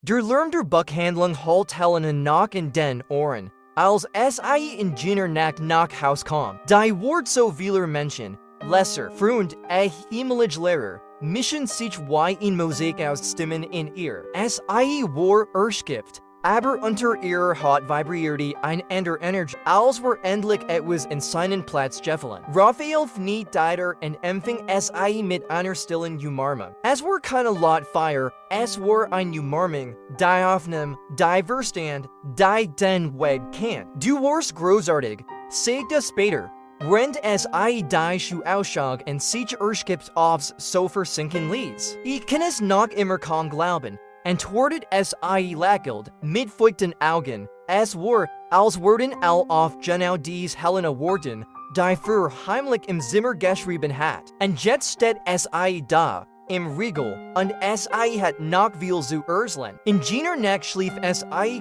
Der Lärm der Buchhandlung halt Helena nach in den Ohren, als sie in jener Nacht nach Haus kam. Die Wort so vieler Menschen, Lesser, Freund, himmelig Lehrer, mischen sich wie in Mosaik aus Stimmen in ihr. Sie war erschöpft, aber unter ihrer Haut vibrierte ein ander Energie, als war endlich etwas in seinen Platz gefallen. Raphael fnie dieder und empfing sie mit einer stillen Umarmung. Es war keine laut Feier, es war ein Umarmung, die Aufnahme, die Verstand, die den Weg kennt. Du warst großartig, sagte später. Während die Schuh ausschlag und sich erschöpft aufs Sofa sinken ließ. Ich kann es noch immer kaum glauben. Antwortet lächelt, mit feuchten Augen. Es war, als würden all auf genau dies Helena Worten, die für heimlich im Zimmer geschrieben hat. Und jetzt steht da, im Riegel, und hat noch viel zu erzählen. In jener Nacht schlief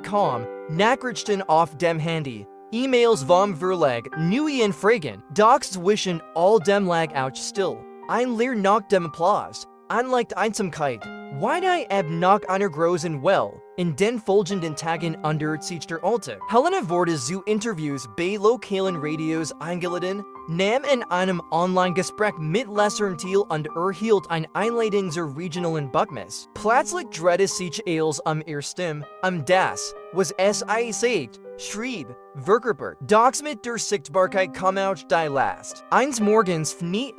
kaum, Nachrichten auf dem Handy. E-Mails vom Verlag, neue Fragen, doch zwischen all dem lag auch still. Ein Leer nach dem Applaus, ein Leicht Einsamkeit. Why noch einer großen Well, in den folgenden Tagen under sich der Alltag. Helena wurde zu Interviews bei lokalen Radios eingeladen, nahm in einem Online-Gespräch mit Lesern teil und erhielt eine Einladung zur regionalen Buchmesse. Plötzlich drehte sich alles ihr Stimme, das, was sie sagt, schrieb, verkörpert. Doch mit der Sichtbarkeit kam auch die Last. Eines Morgens fnie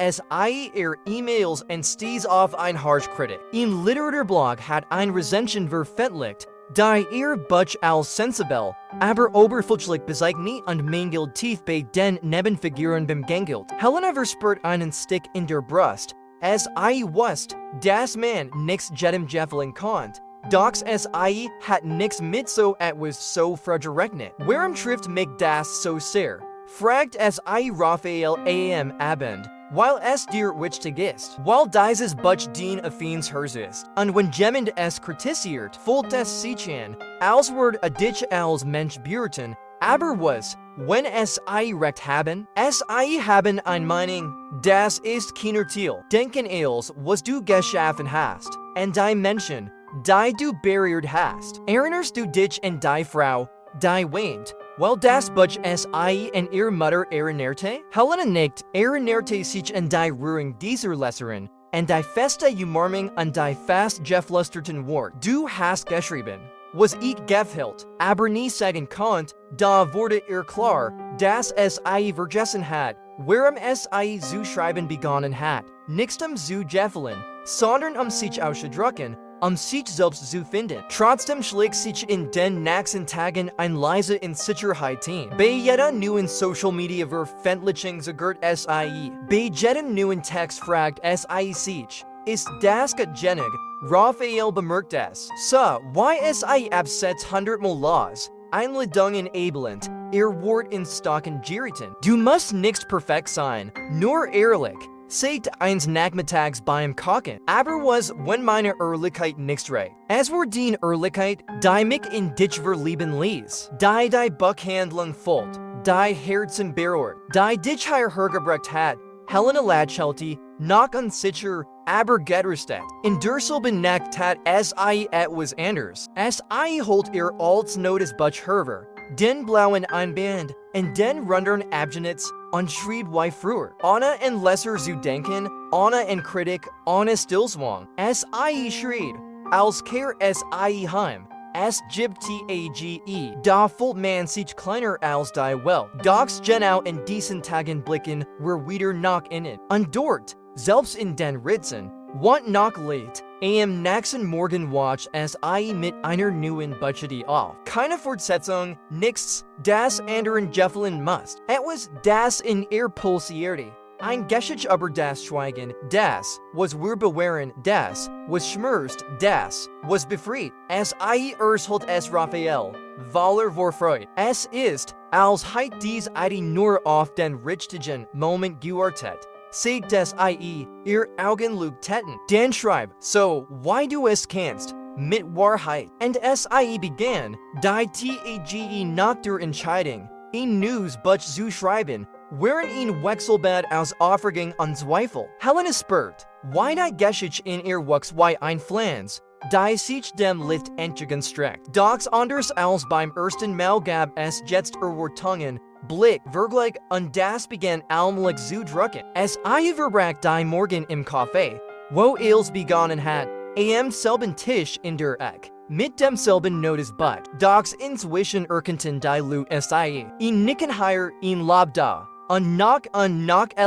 ihr E-Mails und stieß auf ein Harschkritik. Im Literaturblog hat ein Rezension veröffentlicht, die ihr Butch als sensibel, aber oberflächlich bezeichnet und mängelt tief bei den Nebenfiguren bemgängelt. Helena verspürt einen Stick in der Brust, wusst, dass man nix jedem gefallen konnt. Doch hat nix mit so etwas so vergerechnet. Warum trifft mich das so sehr? Fragt Raphael am Abend, weil es dir wichtig ist. Weil dieses Butch den Affins hers ist. Und wenn jemand es kritisiert, fühlt es sich an, als würde dich als Mensch beurteilen, aber was, wenn recht haben? Haben eine Meinung, das ist keiner Ziel. Denken als, was du geschaffen hast. Und die Menschen, die du berührt hast. Erinnerst du dich an die Frau, die weint, weil das Butch und ihre Mutter erinnerte? Helena nickt, erinnerte sich an die Rührung dieser Leserin, an die feste Umarmung an die fast geflüsterten Wort. Du hast geschrieben, was ich gefällt, aber nie sagen konnt, da wurde ihr klar, dass vergessen hat, warum zu schreiben begonnen hat. Nicht zu gefallen, sondern sich auszudrücken, sich selbst zu finden. Trotzdem schlägt sich in den nächsten Tagen ein leise Unsicherheit ein. Bei jeder neuen Social Media Veröffentlichung sagt bei jedem neuen Text fragt sich, ist das gegennig? Raphael bemerkt es. So, why absetzt 100-mal los? Einladungen abelend, ihr Wort in Stocken gerieten. Du musst nicht perfekt sein, nur ehrlich. Sagt eins nachmittags beim Kochen, aber was, wenn meine Ehrlichkeit nicht reicht? Es war die Ehrlichkeit, die mich in dich verlieben ließ, die Buchhandlung folgt, die Herzen berührt, die dich hergebracht hat. Helena lächelte, noch unsicher, aber getröstet. In derselben Nacht tat etwas anders. Holt ihr als Notice Butch Herver, den blauen Einband, und den runden Abschnitts, und schrieb wie früher. Ohne ein Leser zu denken, ohne ein Kritik, ohne Stillzwang. Schrieb, als kehr heim. Es gibt Tage, da fühlt man sich kleiner als die Welt. Doch genau in diesen Tagen blicken wir wieder nach innen. Und dort, selbst in den Ritzen, want noch Licht, am nächsten Morgen watch mit einer neuen Budget auf. Keine Fortsetzung, nichts, das anderen gefallen muss. Etwas, das in ihr pulsierte. Ein Geschichte über das Schweigen, das, was wir bewahren, das, was schmerzt, das, was befreit. Ershält Raphael, weil vor Freud. Es ist, als heit dies nur auf den richtigen Moment gewartet. Sagt ihr Augen lugten. Dan schreib, so, why du es kannst, mit Wahrheit. Und begann, die Tage nach der Entscheidung, in News Butch zu schreiben, während ihn Wechselbad aus Aufregung und Zweifel. Helena spürt, why die Geschichte in ihr Wuchs wie ein Flans, die sich dem Licht entgegenstreckt. Dox anders als beim ersten Mal gab es jetzt Erwartungen, Blick, Vergleich und das begann allmählich zu drucken. Es verbracht die Morgen im Café, wo els begonnen hat, am selben Tisch in der Ecke. Mit demselben Notizbuch, Dox inzwischen erkannten die Leute ihn nicken hier, ihn Lob da, und nach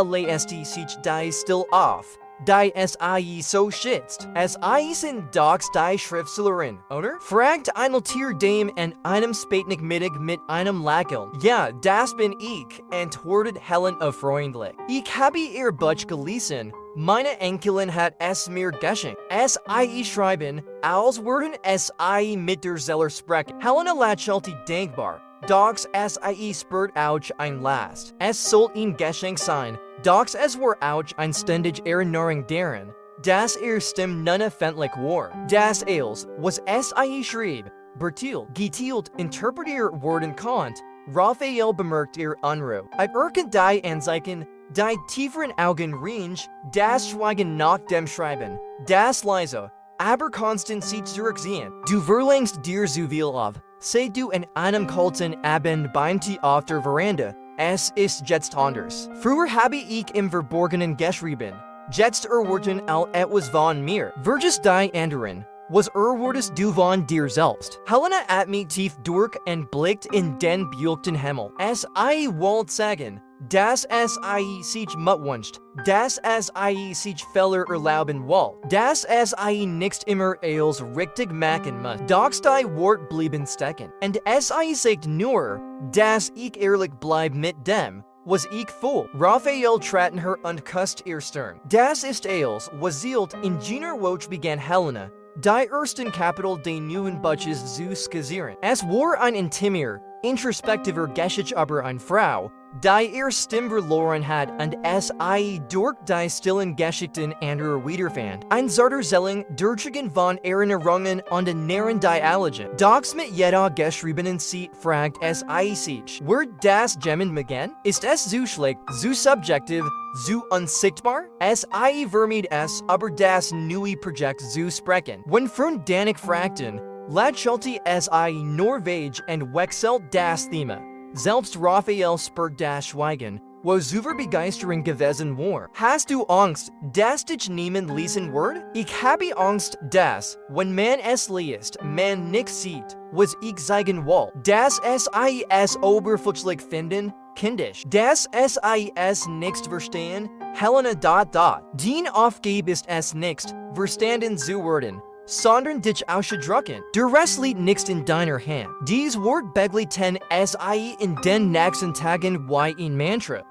lässt sich die still auf. Die so schätzt. Sind Dox die Schriftstellerin, oder? Fragt ein Tier dem an einem Spätnachmittag mit einem Lächeln. Ja, das bin ich, antwortet Helen freundlich. Ich habe ihr Buch gelesen. Meine Enkelin hat es mir geschenkt. Schreiben, als würden mit der Seele sprechen. Helena lächelte dankbar. Dox spürt auch ein Last. Es soll ihn geschenkt sein. Dox war auch ein ständig Erinnerung daran, dass Stimme unempfindlich war. Das was schrieb, geteilt interpretiert worden konnte. Raphael bemerkt ihr Unruhe. Erkennt die Anzeichen, die tieferen Augenringe, das Schweigen nach dem Schreiben, das leise, aber konstant sich zurücksehen. Du verlangst dir zu viel auf, sei du an einem kalten Abend beim Tee auf der Veranda. Es ist jetzt anders. Früher habe ich im Verborgenen geschrieben. Jetzt erwarten all etwas von mir. Verges die anderen. Was erwartest du von dir selbst? Helena atmet tief durch und blickt in den bewölkten Himmel. Wollte sagen, dass sich mutwünscht, dass sich Fehler erlauben wollt, dass nicht immer als richtig machen muss. Doch die Wort blieben stecken. Und sagt nur, dass ich ehrlich bleib mit dem, was ich fühl. Raphael traten her und küsst ihr Stirn. Das ist was zielt in jener Woche begann Helena, die ersten Kapitel des neuen Buches zu skizzieren. Es war ein intimer, introspektiver Geschichte über eine Frau, die ihr Stimme verloren hat und durch die stillen Geschichten anderer wiederfand. Ein zarter Zelling, durchgehend von Erinnerungen und näheren Dialogen. Dox mit jeder geschriebenen Seite fragt sich, wird das Gemmen begann? Ist es zu schlecht, zu subjektiv, zu unsichtbar? Vermied es, aber das neue Projekt zu sprechen. Wenn Freund Danik fragten, lächelte Norweg und wechselt das Thema. Selbst Raphael spürt das Schweigen, wo super Begeisterung gewesen war. Hast du Angst, dass dich niemand lesen wird? Ich habe Angst, dass, wenn man es liest, man nicht sieht, was ich sagen will. Dass es oberflächlich finden, kindisch. Dass es nicht verstehen, Helena. Den Aufgabe ist es nicht, verstanden zu werden, sondern dich auszudrücken. Der Rest liegt nicht in deiner Hand. Dies Wort begleiten in den nächsten Tagen wie ein Mantra.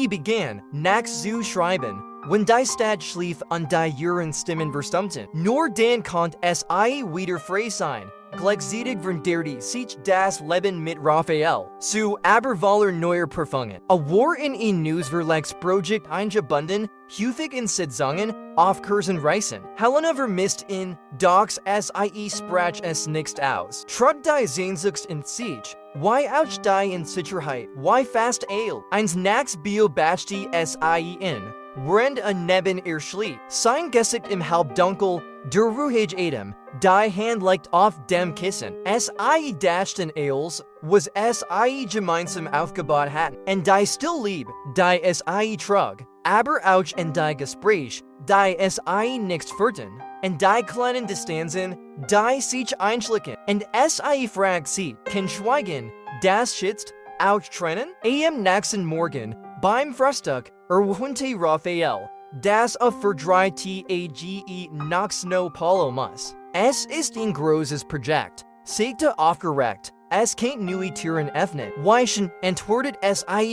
Begann, nach zu schreiben, wenn die Stadt schlief und die ihren Stimmen verstummten. Nur dann konnte wieder frei sein. Gleichzeitig veränderte sich das Leben mit Raphael zu aberwaller neuer Prüfungen. War in ein Newsverlagsprojekt eingebunden, häufig in Sitzungen, auf Kursen reisen. Helena vermisst in Dox sprach es nicht aus. Trot die Sehnsucht in sich, wie auch die in Sicherheit, wie fast eins nachts beobachte in, während neben ihr schlief. Sein Gesicht im Halbdunkel, der ruhige Atem, die Hand liegt auf dem Kissen. Daschten was gemeinsam aufgebaut hatten. Und die Stilllieb, die trug, aber auch in die Gespräch, die nicht führten. Und die kleinen Distanzen, die sich einschlicken. Und fragt sie, kann Schweigen, das schützt, auch trennen? Am nächsten Morgen, beim Frühstück, erwähnte Raphael, das verdreht nach Snow Palomas. Es ist ein großes Projekt, sagte aufgeregt. Es kennt neue Türen öffnen. Weichen antwortet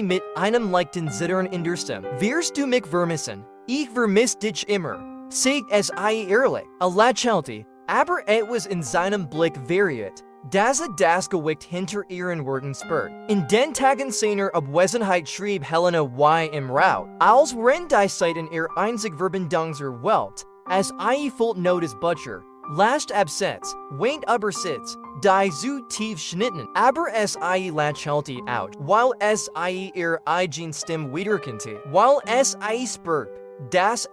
mit einem leichten Zittern in der Stimme. Wirst du mich vermissen? Ich vermiss dich immer. Sagt ehrlich. Lächelte, aber etwas in seinem Blick variiert, dass das Gewicht hinter ihren Worten spürt. In den Tagen seiner Abwesenheit schrieb Helena im Raut, als wenn die Seiten ihr einzig Verbindung zur Welt, fullt Notice Butcher, lasst Absatz, weint aber Sitz, die zu tief schnitten, aber lächelte out, weil ihr eigen Stimme wiederkannte, weil spürt, dass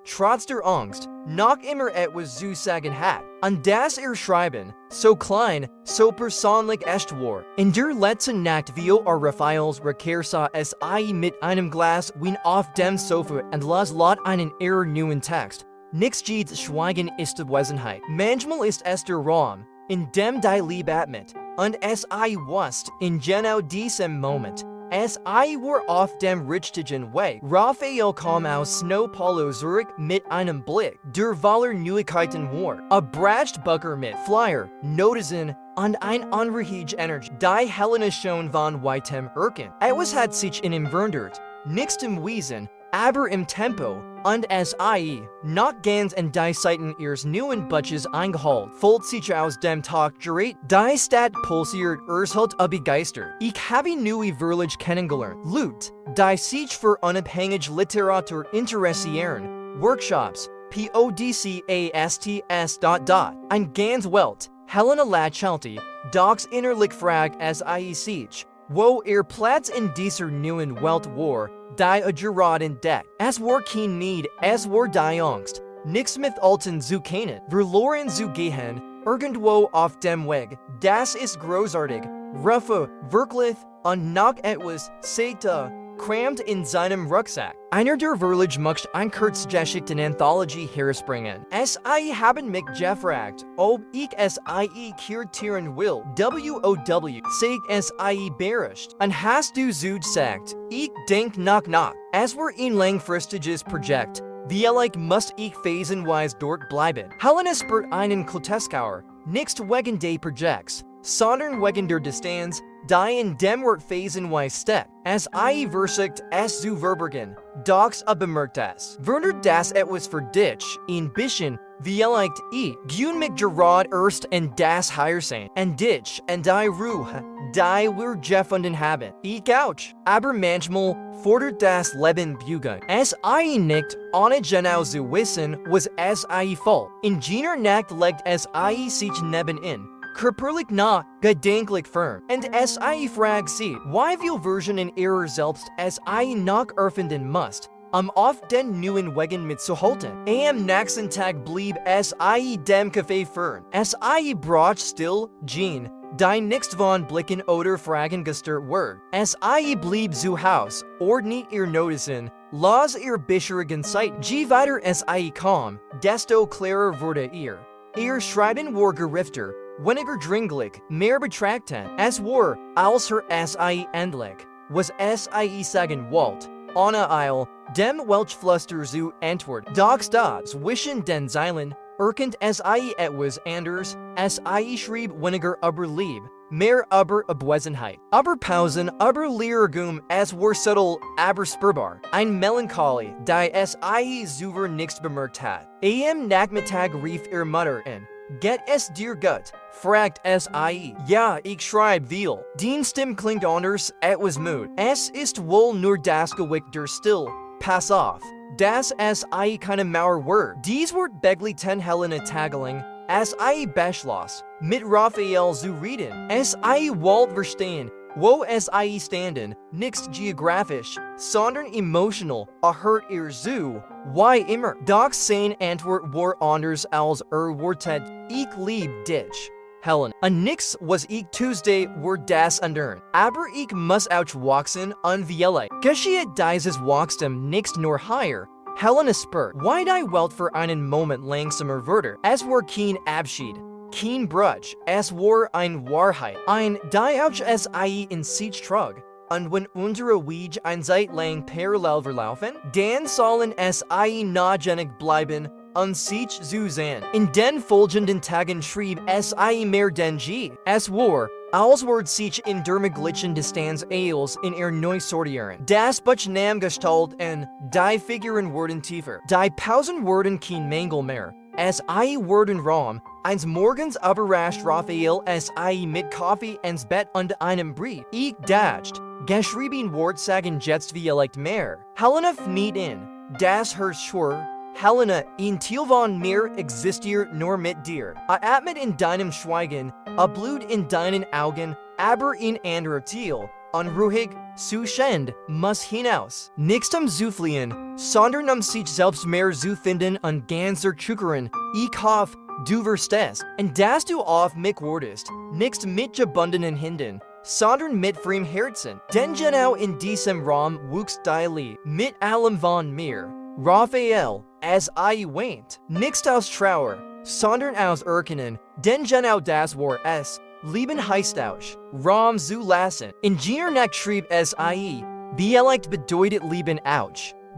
trotz der Angst, noch immer etwas zu sagen hat. Und das Schreiben, so klein, so persönlich echt war. In der letzten Nacht wie Raphaels Rückkehr es mit einem Glas Wein auf dem Sofa und las laut einen neuen Text. Nicht jede Schweigen ist Abwesenheit. Manchmal ist es der Raum, in dem die Liebe atmet. Und es wusste, in genau diesem Moment, es war auf dem richtigen Weg. Raphael kam aus Snow Paulo zurück mit einem Blick, der voller Neuigkeiten war. Bracht Bucker mit Flyer, Notizen und ein Anrehige Energie. Die Helena schon von weitem Erken. Etwas hat sich in ihm verändert. Nicht im Wesen, aber im Tempo. Und es noch ganz in die Seiten ihres neuen Butches eingeholt. Folgt sich aus dem Tag gerät, die Stadt pulsiert halt begeistert. Ich habe neue Verlage kennengelernt. Laut, die sich für unabhängige Literatur interessieren. Workshops, PODCASTS. Ein ganz Welt. Helena Lachalti, Docs innerlich fragt es sich, wo Platz in dieser neuen Welt war. Die Gerard entdeckt. Es war kein Need, es war die Angst. Nichts mit alten zu kennen, verloren zu gehen, irgendwo auf dem Weg. Das ist großartig, rough, wirklich, und noch etwas, sagte, crammt in seinem Rucksack. Einer der Verlage möchte ein Kurzgeschichten Anthologie herspringen. Es haben mich gefragt, ob ich es kurtieren will. WOW, sagt es beherrscht. Und hast du so gesagt, ich denk nach. Es war ein langfristiges Projekt. Vielleicht muss ich phasenweise dort bleiben. Helena spürt einen Klotzkauer, nicht wegen des Projekts, sondern wegen der Distanz, die in dem Wort phasenweise steckt. Es versucht es zu verbergen, doch bemerkt es. Werner das etwas für dich, ein bisschen, vielleicht ich, gehen mit Gerard erst in das Heuersein, und dich, und die Ruhe, die wir gefunden haben. Ich auch, aber manchmal fordert das Leben Bügen. Es nicht, ohne genau zu wissen, was es voll. In jener Nacht legt es sich nebenin. Körperlich nah, gedanklich fern. Und es fragt sie, wie viel Versionen ihrer selbst es noch erfinden muss, auf den neuen Wegen mitzuhalten. Am nächsten Tag blieb es dem Café fern. Es brach still, Jean, die nicht von Blicken oder Fragen gestört wird. Es blieb zu Haus, ordnet ihr Notizen, las ihr bisherigen Zeiten. Je weiter es kam, desto klarer wurde ihr. Ihr Schreiben war gerifter, weniger dringlich, mehr betrachtend. Es war, als es endlich, was es sagen wollte, ohne Eil, dem Welchfluster zu antworten. Doch zwischen den Zeilen, erkennt es etwas anders, es schrieb weniger über Liebe, mehr über Abwesenheit. Über Pausen, über Leergum, es war subtil, aber spürbar. Ein Melancholie, die es selber nicht bemerkt hat. Am Nachmittag rief ihr Mutter in. Geht es dir gut? Fragt es Ja, ich schreibe viel. Die Stimme klingt anders, etwas müde. Es ist wohl nur das Gewicht der Still. Pass auf. Das es keine Mauer wird. Dies wird begleiten Helena Tageling, es beschloss, mit Raphael zu reden. Es wollt verstehen, wo es standen, nicht geografisch, sondern emotional, hört ihr zu. Why immer? Doch sein Antwort war anders als wortet, ich lieb dich. Helen, und nix was ich Tuesday war das andern. Aber ich muss auch wachsen und viele. Geschieht dieses Wachstum nicht nur hier. Helena spürt, why die Welt für einen Moment langsamer wurde. Es war kein Abschied, kein Bruch, es war ein Wahrheit. Ein, die auch es in sich trug. Und wenn unsere Wege ein Zeit lang parallel verlaufen, dann sollen es nahgenig bleiben und sich zu sehen. In den folgenden Tagen schrieb es mehr denn je. Es war, als wird sich in der möglichen Distanz als in neu sortieren. Das Buch nahm Gestalt und die Figuren wurden tiefer. Die Pausen wurden kein Mangel mehr. Es wurden Raum. Eines Morgens überrascht Raphael es mit Kaffee ins Bett und einem Brief. Ich dacht, geschrieben Wort sagen jetzt vielleicht mehr. Helena fmied in. Das Herz schwör. Helena, ein Teil von mir existiert nur mit dir. Atmet in deinem Schweigen, Blut in deinen Augen, aber in anderer Teil. unruhig, zu schend, muss hinaus. Nicht zu fliehen, sondern sich selbst mehr zu finden und ganzer Zuckern, ich hoffe, du wirst es. Und dass du auf mich wartest, nicht mit gebundenen Händen, sondern mit freiem Herzen. Denn genau in diesem Raum wuchs die Liebe, mit allem von mir. Raphael, as I weint, nicht aus Trauer, sondern aus Erkennen, denn genau das war es. Lieben heißt auch, Raum zu lassen. Ingenieur schrieb es ie, Dialekt bedeutet Lieben auch.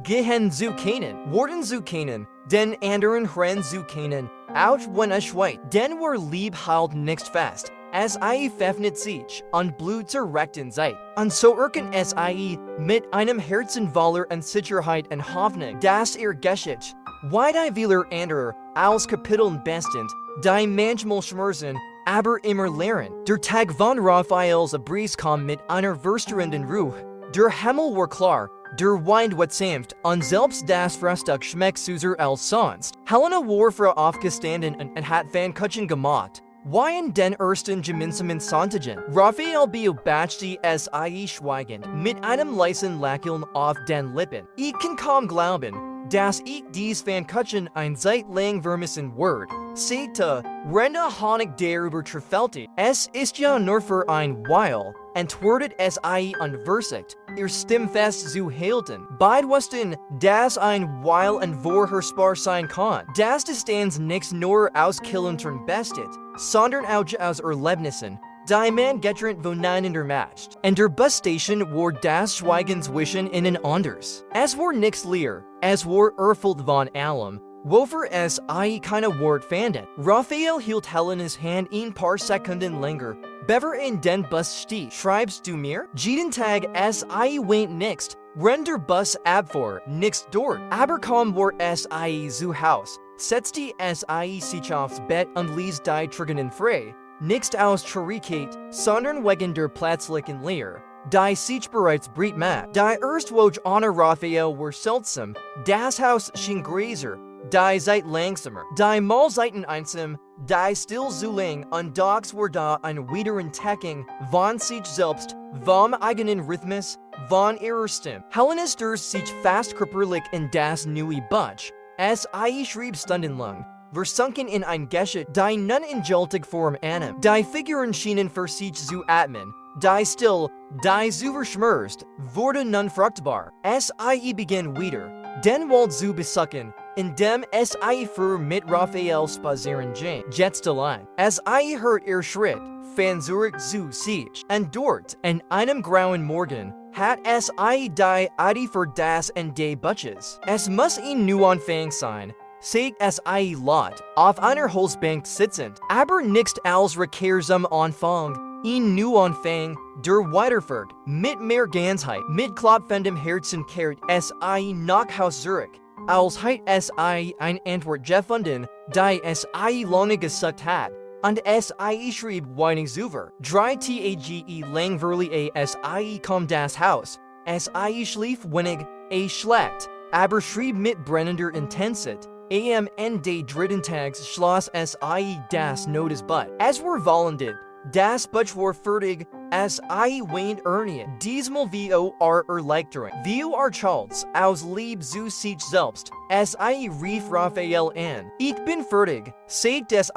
Gehen zu kennen, Worten zu kennen, den anderen Herren zu kennen, auch wenn es schweigt. Denn war Lieb halt nicht fest, es ie verfnet sich, und Blut zur rechten Zeit. Und so erken es ie mit einem Herzen voller und Sicherheit und Hoffnung, dass geschieht. Weit vieler anderer, als Kapiteln bestend, die manchmal schmerzen, aber immer lehren. Der Tag von Raphaels Abries kam mit einer verstörenden Ruhe. Der Himmel war klar, der Wind war sanft, und selbst das Frühstück schmeckt süßer als sonst. Helena war früh aufgestanden und hat Pfannkuchen gemacht. Wein den ersten gemeinsamen Sonntag. Raphael beobachtete es schweigend, mit einem leisen Lächeln auf den Lippen. Ich kann kaum glauben, dass ich dies Pfannkuchen ein Zeit lang vermissen werde, sagte, Rende Honig darüber triffelte. Es ist ja nur für ein Weil, antwortet es unversicht, ihr Stimmfest zu halten. Beid wussten, dass ein Weil und vorhersehbar sein kann. Das Distanz nicht nur aus Kilometern bestet, sondern auch aus Erlebnissen, die man getrennt voneinander matcht. Und der Busstation war das Schweigen zwischen ihnen anders. Es war nichts leer, es war erfüllt von allem, wofür es keine Wort fanden. Raphael hielt Helenas Hand ein paar Sekunden länger, bevor in den Bus stieg. Schreibst du mir? Jeden Tag es weint nicht, wenn der Bus abfuhr, nichts dort. Aber kaum war es zu Haus, setzte es sich aufs Bett und ließ die Triggenen frei. Nicht aus Traurigkeit, sondern wegen der plötzlichen Leere, die sich bereits breit macht. Die Erstwoche ohne Raphael war seltsam, das Haus schien größer, die Zeit langsamer, die Mahlzeiten einsam, die still zu lang, und doch war da eine Wiederentdeckung von sich selbst, vom eigenen Rhythmus, von ihrer Stimme. Helena stürzt sich fast körperlich in das neue Butch, es schrieb stundenlang, versunken in ein Geschichte, die nun in gültig Form annahm. Die Figuren schienen für sich zu atmen, die still, die zu verschmerzt, wurde nun fruchtbar. Es begann wieder, den Wald zu besuchen, indem es für mit Raphael spazieren ging. Jetzt allein. Es hört ihr Schritt, von Zurich zu sich, und dort, an einem grauen Morgen, hat es die für das und die Butches. Es muss ein Neuanfang sein, sagt es laut, auf einer Holzbank sitzend, aber nicht als rekehrsam Anfang, ein Neuanfang, der weiterführt, mit mehr Ganzheit, mit klopfendem Herzen kehrt es nach Haus zurück, als heit es ein Antwort gefunden, die es lange gesucht hat, und es schrieb weinig über. 3 Tage langweilig es kam das Haus, es schlief wenig, schlecht, aber schrieb mit brennender Intensität. Am Ende dritten Tags schloss es das Notizbuch. Es war vollendet, das Buch war fertig, es weint ernie. Diesmal vor Erleichterung. Charles, aus Liebe zu sich selbst. Es rief Raphael an. Ich bin fertig, sagt es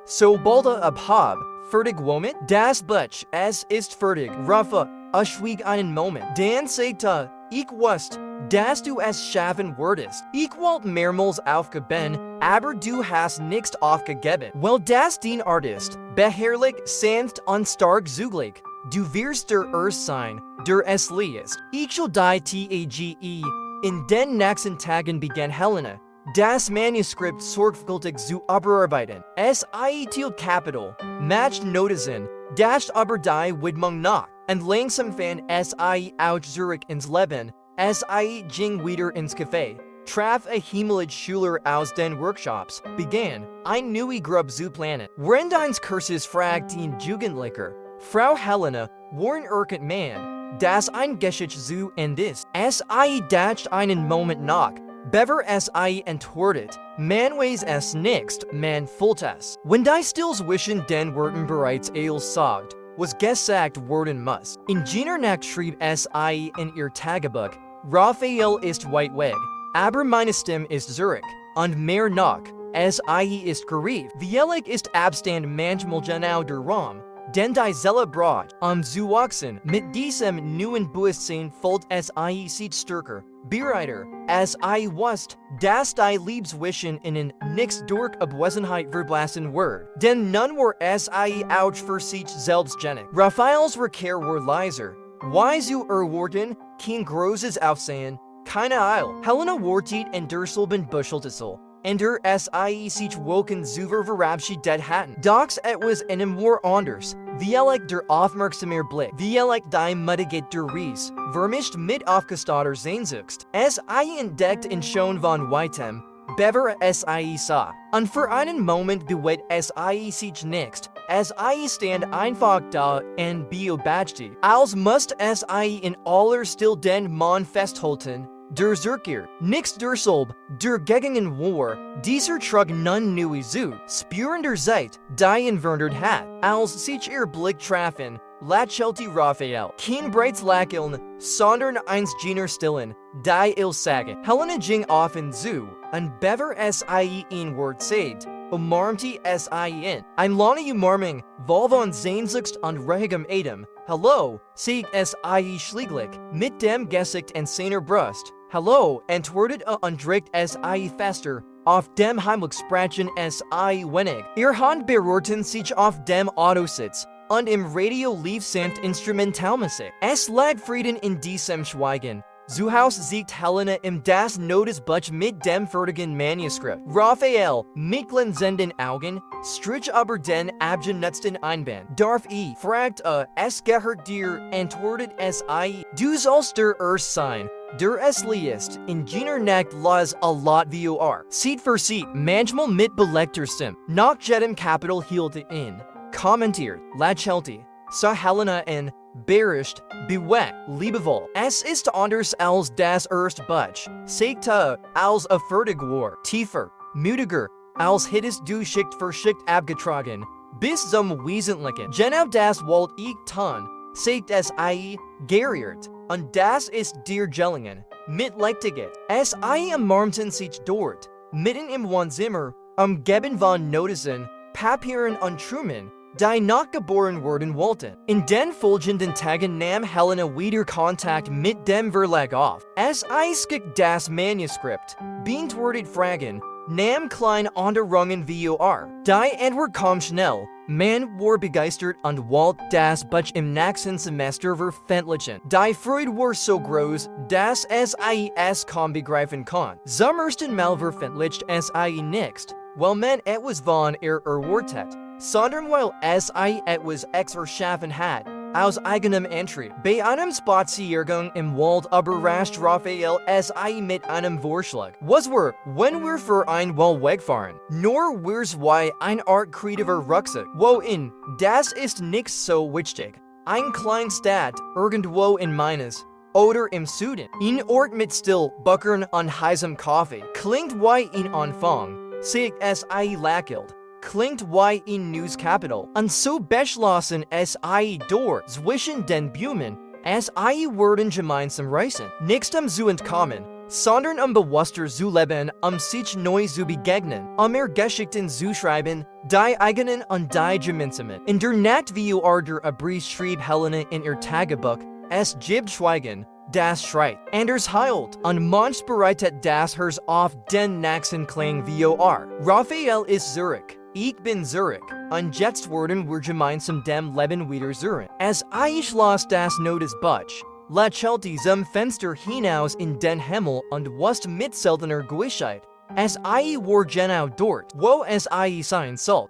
sobald abhab. Fertig womit? Das Buch, es ist fertig. Rafa, schwieg einen Moment. Dann sagte, ich wusste, dass du es schaffen würdest. Ich wollte mehrmals aufgeben, aber du hast nichts aufgegeben. Weil das dein Art ist, beharrlich, sanft und stark zugleich. Du wirst der Erste sein, der es liest. Ich soll die Tage. In den nächsten Tagen begann Helena, das Manuskript sorgfältig zu überarbeiten. Es hielt Kapitel, matcht Notizen, dascht aber die Widmung nach. Und langsam fand es auch zurück ins Leben. Es ging wieder ins Café, traf himmlische Schüler aus den Workshops, begann ein neue Gruppe zu planen. Während eines Kurses fragt ihn Jugendlicher, Frau Helena, warn erkennt man, dass ein Geschichte zu Ende ist. Es dacht einen Moment nach, bevor es antwortet, man weiß es nicht, man fühlt es. Wenn die still zwischen den Worten bereits sagt, was gesagt worden muss. In jener Nacht schrieb sie in ihr Tagebuch, Raphael ist weit weg, aber meine Stimme ist zurück, und mehr noch, sie ist gerief. Vielek ist Abstand manchmal genau der Raum, den die Seele braucht, zu wachsen. Mit diesem neuen Bewusstsein folgt sie sich stärker, bereiter, sie wusst, dass die Liebeswischen ihnen nichts durch Abwesenheit verblassen wird. Denn nun war sie auch für sich selbstständig. Raphaels Rückkehr war leiser. Zu erwarten, kein großes Aufsehen, keine Eil. Helena wartet in der selben Büscheltissel. In der sie sich woken zuver verabschiedet hatten. Doch etwas in ihm war anders. Vielek der aufmerksamer Blick. Vielek die Müdigkeit der Ries. Vermischt mit aufgestatter Sehnsucht. Sie entdeckt in schon von weitem, bever sie sah. Und für einen Moment bewegt sie sich nicht. Sie stand einfach da und beobachtete. Als musste sie in aller Still den Mann festhalten. Der Zurkehr, nix der Solb, der Gegenden war, dieser trug nun neue zu, spürender Zeit, die entwundert hat, als sich ihr Blick trafen, lächelte Raphael, kein Breits Lächeln, sondern eins jener Stillen, die il sagen. Helena ging offen zu, und bever sie ein Wort sagt, umarmte sie ihn. Ein lange Umarmung, voll von Sehnsucht und ruhigem Atem. Hallo, sagt sie schließlich, mit dem Gesicht in seiner Brust. Hallo, antwortet und drückt sie fester, auf dem heimlich sprechen sie wenig. Ihr Hand berührten sich auf dem Autositz, und im Radio lief sanft Instrumentalmusik. Es lag Frieden in diesem Schweigen. Zu Haus siegt Helena im das Notizbuch mit dem fertigen Manuskript. Raphael, mit glänzenden Augen, strich aber den abgenutzten Einband. Darf fragt es gehört dir, antwortet sie, du sollst der Erst sein. Der es liest, in jener Nacht las a lot vor. Seat für Seat, manchmal mit belegter Stimme. Nach jedem Kapitel hielt in, kommentiert, lächelte, sah Helena in, beherrscht, bewegt, liebevoll. Es ist anders als das erste Buch, sagte, als fertig war, tiefer, mutiger, als hättest du Schicht für Schicht abgetragen, bis zum Wesentlichen. Genau das wollt ich tun, sagt sie, geriert. Und das ist dir gelungen, mit Leichtigkeit. Sie umarmten sich dort, mitten im Wohnzimmer, umgeben von Notizen, Papieren und Trümmern, die nachgeboren werden wollten. In den folgenden Tagen nahm Helena wieder Kontakt mit dem Verlag auf. Sie schrieb das Manuskript, beantwortet Fragen, nahm kleine Änderungen vor. Die Antwort kam schnell. Man war begeistert und wollte das Buch im nächsten Semester veröffentlichen. Die Freude war so groß, dass sie es kaum begreifen kann. Zum ersten Mal veröffentlicht sie nicht, weil man etwas von ihr erwartet, sondern weil sie etwas erschaffen hat, aus eigenem Antrieb. Bei einem Spaziergang im Wald überrascht Raphael sie mit einem Vorschlag. Was wir, wenn wir für ein Weile wegfahren? Nur wir zwei ein Art kreativer Rucksack. Wohin? Das ist nicht so wichtig. Ein kleine Stadt, irgendwo in Mainz. Oder im Süden. Ein Ort mit Still, Buckern und heißem Kaffee. Klingt wie ein Anfang, sagt sie lächelt. Klingt wie ein neues Kapitel. Und so beschlossen sie dort zwischen den Bäumen, sie würden gemeinsam reisen. Nicht zu entkommen, sondern bewusster zu leben, sich neu zu begegnen, ihr Geschichten zu schreiben, die eigenen und die gemeinsamen. In der Nacht vor der Abrise schrieb Helena in ihr Tagebuch, es gibt Schweigen, das schreit. Anders heilt, und manch bereitet das Herz auf den nächsten Klang vor. Raphael ist zurück. Ich bin zurück, und jetzt werden wir gemeinsam dem Leben wieder suchen. Ich las das Notizbuch, lächelte zum Fenster hinaus in den Himmel und wusste mit seltener Gewissheit, ich war genau dort, wo sie sein soll.